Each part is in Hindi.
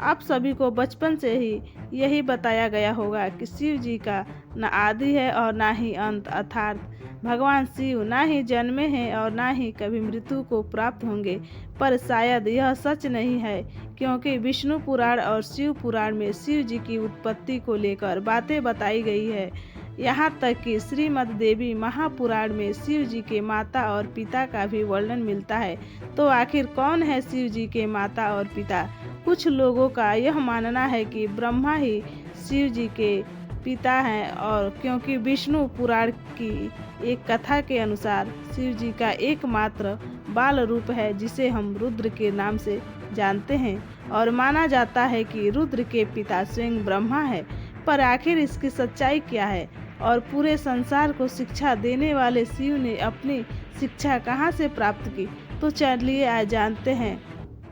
आप सभी को बचपन से ही यही बताया गया होगा कि शिव जी का न आदि है और ना ही अंत, अर्थात भगवान शिव ना ही जन्मे हैं और ना ही कभी मृत्यु को प्राप्त होंगे। पर शायद यह सच नहीं है, क्योंकि विष्णु पुराण और शिव पुराण में शिव जी की उत्पत्ति को लेकर बातें बताई गई है। यहाँ तक कि श्रीमद् देवी महापुराण में शिव जी के माता और पिता का भी वर्णन मिलता है। तो आखिर कौन है शिव जी के माता और पिता? कुछ लोगों का यह मानना है कि ब्रह्मा ही शिव जी के पिता हैं, और क्योंकि विष्णु पुराण की एक कथा के अनुसार शिव जी का एकमात्र बाल रूप है जिसे हम रुद्र के नाम से जानते हैं, और माना जाता है कि रुद्र के पिता स्वयं ब्रह्मा है। पर आखिर इसकी सच्चाई क्या है, और पूरे संसार को शिक्षा देने वाले शिव ने अपनी शिक्षा कहाँ से प्राप्त की? तो चलिए आज जानते हैं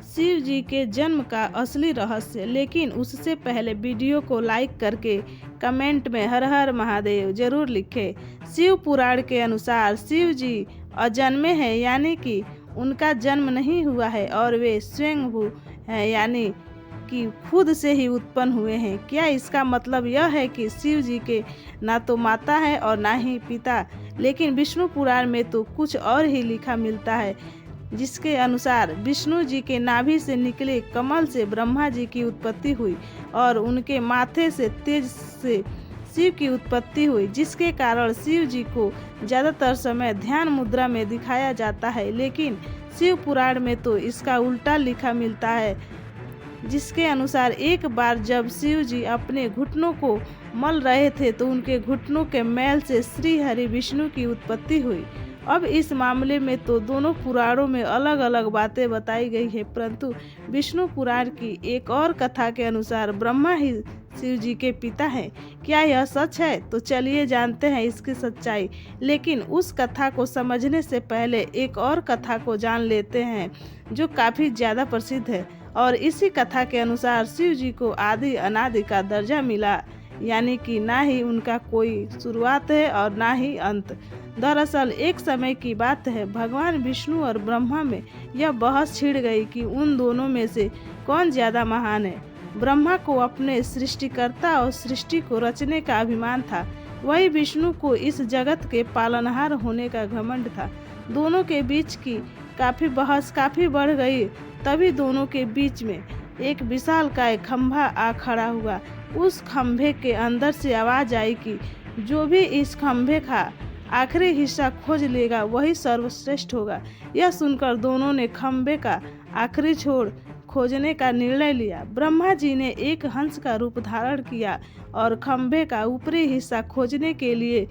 शिव जी के जन्म का असली रहस्य। लेकिन उससे पहले वीडियो को लाइक करके कमेंट में हर हर महादेव जरूर लिखें। शिव पुराण के अनुसार शिव जी अजन्मे हैं, यानी कि उनका जन्म नहीं हुआ है, और वे स्वयंभू हैं, यानी कि खुद से ही उत्पन्न हुए हैं। क्या इसका मतलब यह है कि शिव जी के ना तो माता है और ना ही पिता? लेकिन विष्णु पुराण में तो कुछ और ही लिखा मिलता है, जिसके अनुसार विष्णु जी के नाभि से निकले कमल से ब्रह्मा जी की उत्पत्ति हुई, और उनके माथे से तेज से शिव की उत्पत्ति हुई, जिसके कारण शिव जी को ज़्यादातर समय ध्यान मुद्रा में दिखाया जाता है। लेकिन शिव पुराण में तो इसका उल्टा लिखा मिलता है, जिसके अनुसार एक बार जब शिव जी अपने घुटनों को मल रहे थे तो उनके घुटनों के मैल से श्री हरि विष्णु की उत्पत्ति हुई। अब इस मामले में तो दोनों पुराणों में अलग अलग बातें बताई गई है, परंतु विष्णु पुराण की एक और कथा के अनुसार ब्रह्मा ही शिव जी के पिता हैं। क्या यह सच है? तो चलिए जानते हैं इसकी सच्चाई। लेकिन उस कथा को समझने से पहले एक और कथा को जान लेते हैं, जो काफ़ी ज़्यादा प्रसिद्ध है। और इसी कथा के अनुसार शिव जी को आदि अनादि का दर्जा मिला, यानी कि ना ही उनका कोई शुरुआत है और ना ही अंत। दरअसल एक समय की बात है, भगवान विष्णु और ब्रह्मा में यह बहस छिड़ गई कि उन दोनों में से कौन ज़्यादा महान है। ब्रह्मा को अपने सृष्टिकर्ता और सृष्टि को रचने का अभिमान था, वही विष्णु को इस जगत के पालनहार होने का घमंड था। दोनों के बीच की बहस काफ़ी बढ़ गई। तभी दोनों के बीच में एक विशालकाय खंभा आ खड़ा हुआ। उस खंभे के अंदर से आवाज़ आई कि जो भी इस खंभे का आखिरी हिस्सा खोज लेगा वही सर्वश्रेष्ठ होगा। यह सुनकर दोनों ने खंभे का आखिरी छोर खोजने का निर्णय लिया। ब्रह्मा जी ने एक हंस का रूप धारण किया और खंभे का ऊपरी हिस्सा खोजने के लिए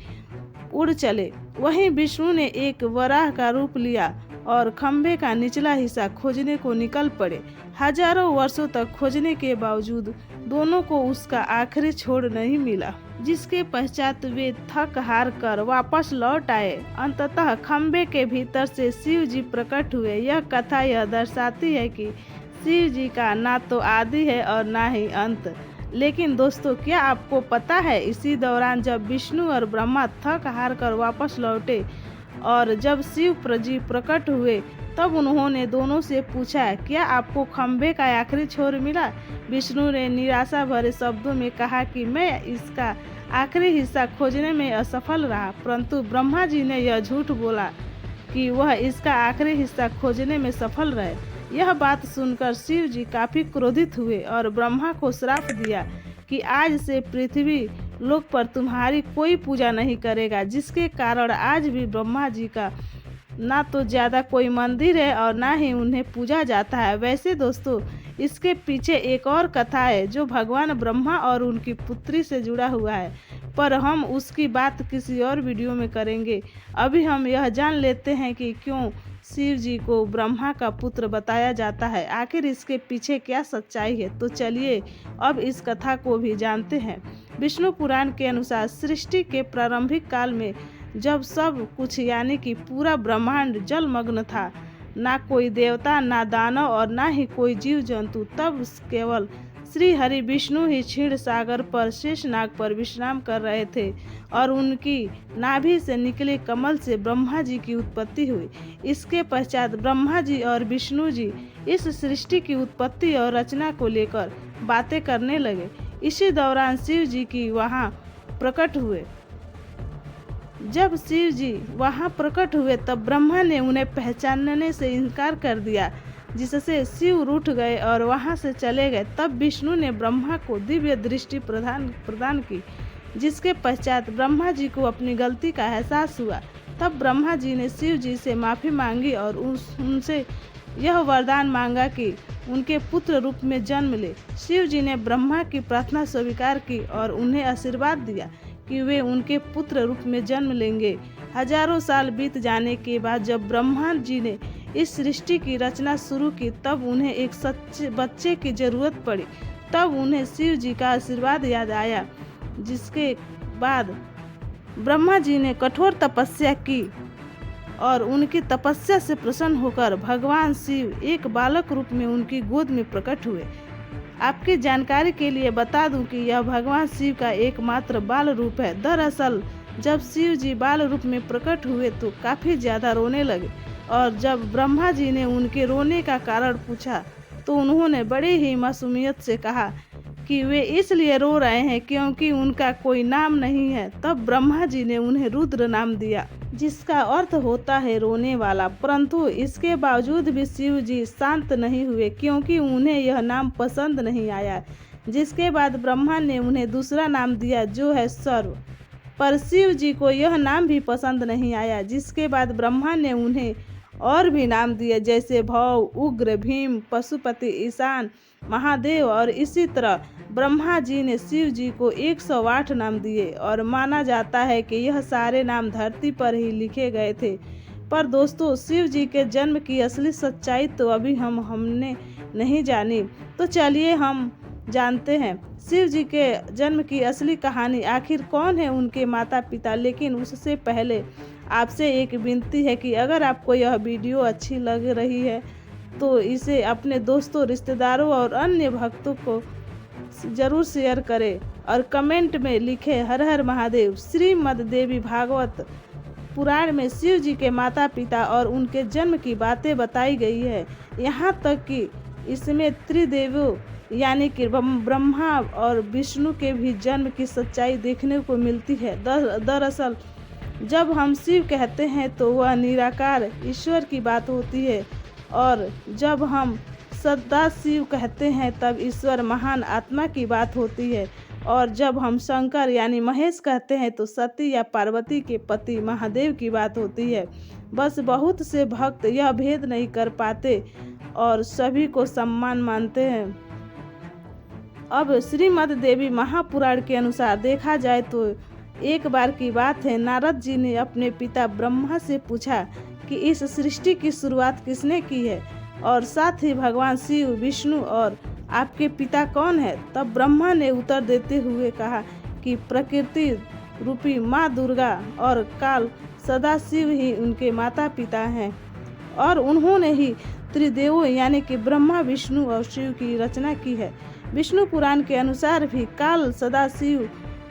उड़ चले। वहीं विष्णु ने एक वराह का रूप लिया और खंभे का निचला हिस्सा खोजने को निकल पड़े। हजारों वर्षों तक खोजने के बावजूद दोनों को उसका आखिरी छोर नहीं मिला, जिसके पश्चात वे थक हार कर वापस लौट आए। अंततः खंभे के भीतर से शिव जी प्रकट हुए। यह कथा यह दर्शाती है कि शिव जी का ना तो आदि है और ना ही अंत। लेकिन दोस्तों, क्या आपको पता है इसी दौरान जब विष्णु और ब्रह्मा थक हार कर वापस लौटे और जब शिव जी प्रकट हुए, तब उन्होंने दोनों से पूछा, क्या आपको खंभे का आखिरी छोर मिला? विष्णु ने निराशा भरे शब्दों में कहा कि मैं इसका आखिरी हिस्सा खोजने में असफल रहा। परंतु ब्रह्मा जी ने यह झूठ बोला कि वह इसका आखिरी हिस्सा खोजने में सफल रहे। यह बात सुनकर शिव जी काफ़ी क्रोधित हुए और ब्रह्मा को श्राप दिया कि आज से पृथ्वी लोक पर तुम्हारी कोई पूजा नहीं करेगा, जिसके कारण आज भी ब्रह्मा जी का ना तो ज़्यादा कोई मंदिर है और ना ही उन्हें पूजा जाता है। वैसे दोस्तों, इसके पीछे एक और कथा है जो भगवान ब्रह्मा और उनकी पुत्री से जुड़ा हुआ है, पर हम उसकी बात किसी और वीडियो में करेंगे। अभी हम यह जान लेते हैं कि क्यों शिव जी को ब्रह्मा का पुत्र बताया जाता है। आखिर इसके पीछे क्या सच्चाई है? तो चलिए अब इस कथा को भी जानते हैं। विष्णु पुराण के अनुसार सृष्टि के प्रारंभिक काल में जब सब कुछ यानी कि पूरा ब्रह्मांड जलमग्न था, ना कोई देवता, ना दानव और ना ही कोई जीव जंतु, तब केवल श्री हरि विष्णु ही क्षीर सागर पर शेषनाग पर विश्राम कर रहे थे और उनकी नाभि से निकले कमल से ब्रह्मा जी की उत्पत्ति हुई। इसके पश्चात ब्रह्मा जी और विष्णु जी इस सृष्टि की उत्पत्ति और रचना को लेकर बातें करने लगे। इसी दौरान शिव जी की वहाँ प्रकट हुए। जब शिव जी वहाँ प्रकट हुए तब ब्रह्मा ने उन्हें पहचानने से इनकार कर दिया, जिससे शिव रूठ गए और वहाँ से चले गए। तब विष्णु ने ब्रह्मा को दिव्य दृष्टि प्रदान की, जिसके पश्चात ब्रह्मा जी को अपनी गलती का एहसास हुआ। तब ब्रह्मा जी ने शिव जी से माफ़ी मांगी और उनसे यह वरदान मांगा कि उनके पुत्र रूप में जन्म ले। शिव जी ने ब्रह्मा की प्रार्थना स्वीकार की और उन्हें आशीर्वाद दिया कि वे उनके पुत्र रूप में जन्म लेंगे। हजारों साल बीत जाने के बाद जब ब्रह्मा जी ने इस सृष्टि की रचना शुरू की तब उन्हें एक सच्चे बच्चे की जरूरत पड़ी। तब उन्हें शिव जी का आशीर्वाद याद आया, जिसके बाद ब्रह्मा जी ने कठोर तपस्या की और उनकी तपस्या से प्रसन्न होकर भगवान शिव एक बालक रूप में उनकी गोद में प्रकट हुए। आपकी जानकारी के लिए बता दूं कि यह भगवान शिव का एकमात्र बाल रूप है। दरअसल जब शिव जी बाल रूप में प्रकट हुए तो काफ़ी ज़्यादा रोने लगे और जब ब्रह्मा जी ने उनके रोने का कारण पूछा तो उन्होंने बड़े ही मासूमियत से कहा कि वे इसलिए रो रहे हैं क्योंकि उनका कोई नाम नहीं है। तब ब्रह्मा जी ने उन्हें रुद्र नाम दिया, जिसका अर्थ होता है रोने वाला। परंतु इसके बावजूद भी शिव जी शांत नहीं हुए क्योंकि उन्हें यह नाम पसंद नहीं आया। जिसके बाद ब्रह्मा ने उन्हें दूसरा नाम दिया जो है सर्व। पर शिव जी को यह नाम भी पसंद नहीं आया। जिसके बाद ब्रह्मा ने उन्हें और भी नाम दिए, जैसे भव, उग्र, भीम, पशुपति, ईशान, महादेव। और इसी तरह ब्रह्मा जी ने शिव जी को 108 नाम दिए और माना जाता है कि यह सारे नाम धरती पर ही लिखे गए थे। पर दोस्तों, शिव जी के जन्म की असली सच्चाई तो अभी हमने नहीं जानी, तो चलिए हम जानते हैं शिव जी के जन्म की असली कहानी। आखिर कौन है उनके माता पिता। लेकिन उससे पहले आपसे एक विनती है कि अगर आपको यह वीडियो अच्छी लग रही है तो इसे अपने दोस्तों, रिश्तेदारों और अन्य भक्तों को जरूर शेयर करें और कमेंट में लिखें हर हर महादेव। श्रीमद् देवी भागवत पुराण में शिव जी के माता पिता और उनके जन्म की बातें बताई गई है। यहाँ तक कि इसमें त्रिदेवों यानी कि ब्रह्मा और विष्णु के भी जन्म की सच्चाई देखने को मिलती है। दरअसल जब हम शिव कहते हैं तो वह निराकार ईश्वर की बात होती है, और जब हम सदा शिव कहते हैं तब ईश्वर महान आत्मा की बात होती है, और जब हम शंकर यानी महेश कहते हैं तो सती या पार्वती के पति महादेव की बात होती है। बस बहुत से भक्त यह भेद नहीं कर पाते और सभी को सम्मान मानते हैं। अब श्रीमद् देवी महापुराण के अनुसार देखा जाए तो एक बार की बात है, नारद जी ने अपने पिता ब्रह्मा से पूछा कि इस सृष्टि की शुरुआत किसने की है, और साथ ही भगवान शिव, विष्णु और आपके पिता कौन है। तब ब्रह्मा ने उत्तर देते हुए कहा कि प्रकृति रूपी माँ दुर्गा और काल सदाशिव ही उनके माता पिता हैं, और उन्होंने ही त्रिदेवों यानी कि ब्रह्मा, विष्णु और शिव की रचना की है। विष्णु पुराण के अनुसार भी काल, सदाशिव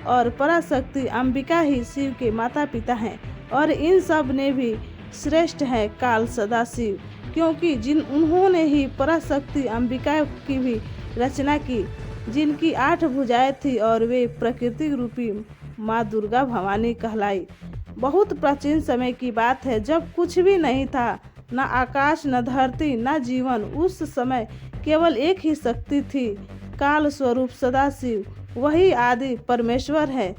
और पराशक्ति अंबिका ही शिव के माता पिता हैं, और इन सब ने भी श्रेष्ठ है काल, सदाशिव, क्योंकि उन्होंने ही पराशक्ति अंबिका की भी रचना की, जिनकी 8 भुजाएं थी और वे प्रकृति रूपी माँ दुर्गा भवानी कहलाई। बहुत प्राचीन समय की बात है, जब कुछ भी नहीं था, न आकाश, न धरती, न जीवन। उस समय केवल एक ही शक्ति थी, काल स्वरूप सदाशिव। वही आदि परमेश्वर है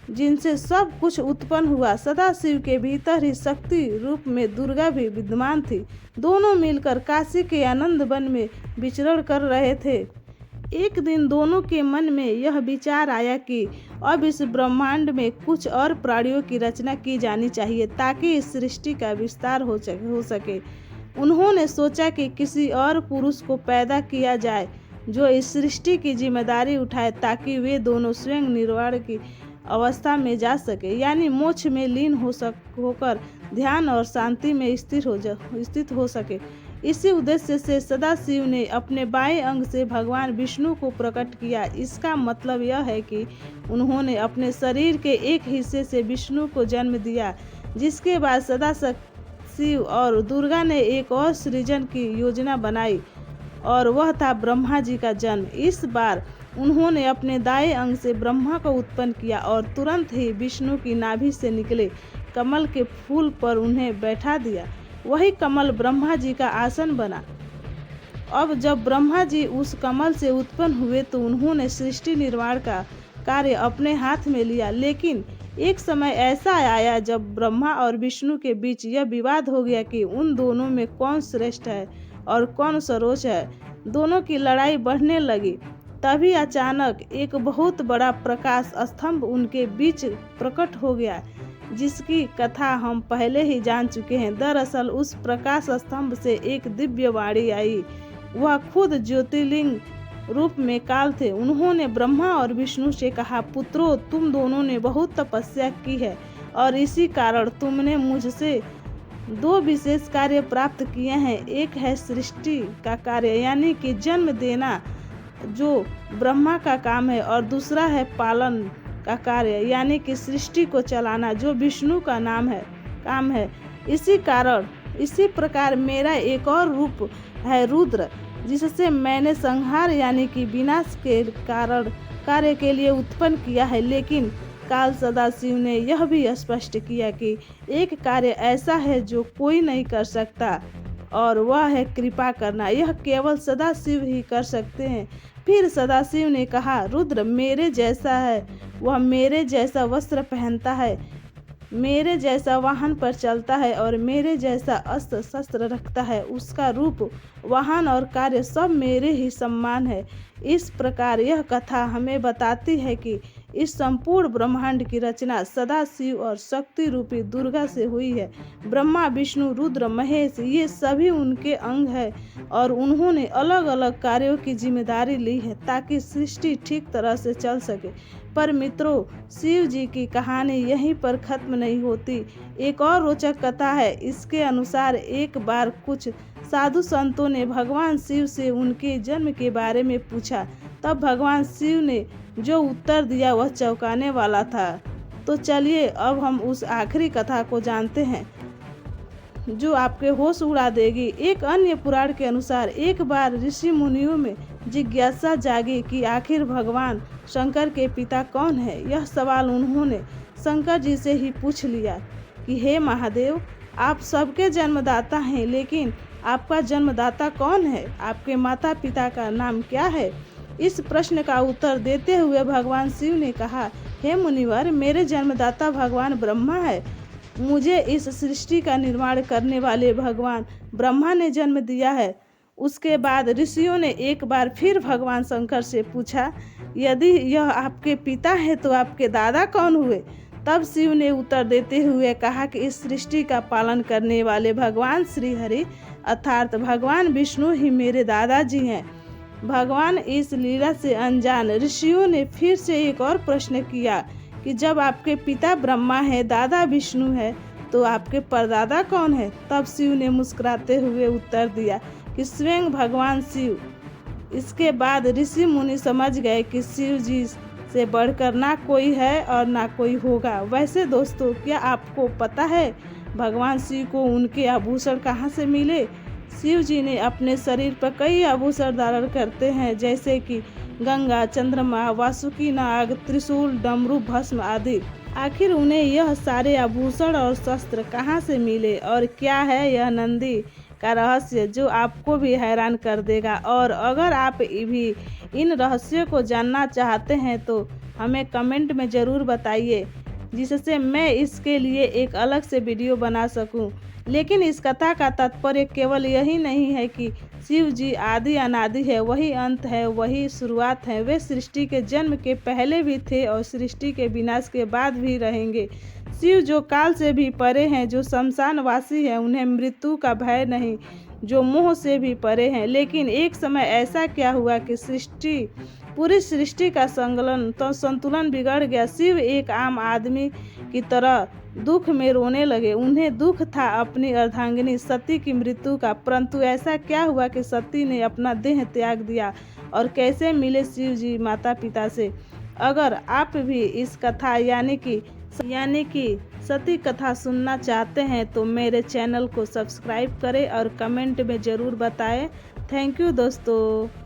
जिनसे सब कुछ उत्पन्न हुआ। सदाशिव के भीतर ही शक्ति रूप में दुर्गा भी विद्यमान थी। दोनों मिलकर काशी के आनंद वन में विचरण कर रहे थे। एक दिन दोनों के मन में यह विचार आया कि अब इस ब्रह्मांड में कुछ और प्राणियों की रचना की जानी चाहिए ताकि इस सृष्टि का विस्तार हो सके। उन्होंने सोचा कि किसी और पुरुष को पैदा किया जाए जो इस सृष्टि की जिम्मेदारी उठाए, ताकि वे दोनों स्वयं निर्वाण की अवस्था में जा सके, यानी मोक्ष में लीन होकर ध्यान और शांति में स्थित हो सके। इसी उद्देश्य से सदाशिव ने अपने बाएं अंग से भगवान विष्णु को प्रकट किया। इसका मतलब यह है कि उन्होंने अपने शरीर के एक हिस्से से विष्णु को जन्म दिया, जिसके बाद शिव और दुर्गा ने एक और सृजन की योजना बनाई और वह था ब्रह्मा जी का जन्म। इस बार उन्होंने अपने दाएं अंग से ब्रह्मा को उत्पन्न किया और तुरंत ही विष्णु की नाभि से निकले कमल के फूल पर उन्हें बैठा दिया। वही कमल ब्रह्मा जी का आसन बना। अब जब ब्रह्मा जी उस कमल से उत्पन्न हुए तो उन्होंने सृष्टि निर्माण का कार्य अपने हाथ में लिया। लेकिन एक समय ऐसा आया जब ब्रह्मा और विष्णु के बीच यह विवाद हो गया कि उन दोनों में कौन श्रेष्ठ है और कौन सर्वोच्च है। दोनों की लड़ाई बढ़ने लगी। तभी अचानक एक बहुत बड़ा प्रकाश स्तंभ उनके बीच प्रकट हो गया, जिसकी कथा हम पहले ही जान चुके हैं। दरअसल उस प्रकाश स्तंभ से एक दिव्य वाणी आई। वह खुद ज्योतिर्लिंग रूप में काल थे। उन्होंने ब्रह्मा और विष्णु से कहा, पुत्रों, तुम दोनों ने बहुत तपस्या की है और इसी कारण तुमने मुझसे दो विशेष कार्य प्राप्त किए हैं। एक है सृष्टि का कार्य यानी कि जन्म देना, जो ब्रह्मा का काम है, और दूसरा है पालन का कार्य यानी कि सृष्टि को चलाना, जो विष्णु का काम है। इसी प्रकार मेरा एक और रूप है रुद्र, जिससे मैंने संहार यानी कि विनाश के कारण कार्य के लिए उत्पन्न किया है। लेकिन काल सदाशिव ने यह भी स्पष्ट किया कि एक कार्य ऐसा है जो कोई नहीं कर सकता, और वह है कृपा करना। यह केवल सदाशिव ही कर सकते हैं। फिर सदाशिव ने कहा, रुद्र मेरे जैसा है, वह मेरे जैसा वस्त्र पहनता है, मेरे जैसा वाहन पर चलता है और मेरे जैसा अस्त्र शस्त्र रखता है। उसका रूप, वाहन और कार्य सब मेरे ही समान है। इस प्रकार यह कथा हमें बताती है कि इस संपूर्ण ब्रह्मांड की रचना सदाशिव और शक्ति रूपी दुर्गा से हुई है। ब्रह्मा, विष्णु, रुद्र, महेश ये सभी उनके अंग हैं और उन्होंने अलग अलग कार्यों की जिम्मेदारी ली है ताकि सृष्टि ठीक तरह से चल सके। पर मित्रों, शिव जी की कहानी यहीं पर खत्म नहीं होती। एक और रोचक कथा है। इसके अनुसार एक बार कुछ साधु संतों ने भगवान शिव से उनके जन्म के बारे में पूछा। तब भगवान शिव ने जो उत्तर दिया वह चौंकाने वाला था। तो चलिए अब हम उस आखिरी कथा को जानते हैं जो आपके होश उड़ा देगी। एक अन्य पुराण के अनुसार एक बार ऋषि मुनियों में जिज्ञासा जागी कि आखिर भगवान शंकर के पिता कौन है। यह सवाल उन्होंने शंकर जी से ही पूछ लिया कि हे महादेव, आप सबके जन्मदाता हैं, लेकिन आपका जन्मदाता कौन है? आपके माता पिता का नाम क्या है? इस प्रश्न का उत्तर देते हुए भगवान शिव ने कहा, हे मुनिवर, मेरे जन्मदाता भगवान ब्रह्मा है। मुझे इस सृष्टि का निर्माण करने वाले भगवान ब्रह्मा ने जन्म दिया है। उसके बाद ऋषियों ने एक बार फिर भगवान शंकर से पूछा, यदि यह आपके पिता है तो आपके दादा कौन हुए? तब शिव ने उत्तर देते हुए कहा कि इस सृष्टि का पालन करने वाले भगवान श्री हरि अर्थात भगवान विष्णु ही मेरे दादाजी हैं। भगवान इस लीला से अनजान ऋषियों ने फिर से एक और प्रश्न किया कि जब आपके पिता ब्रह्मा है, दादा विष्णु है, तो आपके परदादा कौन है? तब शिव ने मुस्कुराते हुए उत्तर दिया कि स्वयं भगवान शिव। इसके बाद ऋषि मुनि समझ गए कि शिव जी से बढ़कर ना कोई है और ना कोई होगा। वैसे दोस्तों, क्या आपको पता है भगवान शिव को उनके आभूषण कहाँ से मिले? शिव जी ने अपने शरीर पर कई आभूषण धारण करते हैं, जैसे कि गंगा, चंद्रमा, वासुकी नाग, त्रिशूल, डमरू, भस्म आदि। आखिर उन्हें यह सारे आभूषण और शस्त्र कहाँ से मिले और क्या है यह नंदी का रहस्य जो आपको भी हैरान कर देगा? और अगर आप भी इन रहस्यों को जानना चाहते हैं तो हमें कमेंट में ज़रूर बताइए, जिससे मैं इसके लिए एक अलग से वीडियो बना सकूं। लेकिन इस कथा का तात्पर्य केवल यही नहीं है कि शिव जी आदि अनादि है, वही अंत है, वही शुरुआत है। वे सृष्टि के जन्म के पहले भी थे और सृष्टि के विनाश के बाद भी रहेंगे। शिव जो काल से भी परे हैं, जो शमशानवासी हैं, उन्हें मृत्यु का भय नहीं, जो मोह से भी परे हैं। लेकिन एक समय ऐसा क्या हुआ कि पूरी सृष्टि का संतुलन बिगड़ गया। शिव एक आम आदमी की तरह दुख में रोने लगे। उन्हें दुख था अपनी अर्धांगिनी सती की मृत्यु का। परंतु ऐसा क्या हुआ कि सती ने अपना देह त्याग दिया और कैसे मिले शिव जी माता पिता से? अगर आप भी इस कथा यानी कि सती कथा सुनना चाहते हैं तो मेरे चैनल को सब्सक्राइब करें और कमेंट में ज़रूर बताएं। थैंक यू दोस्तों।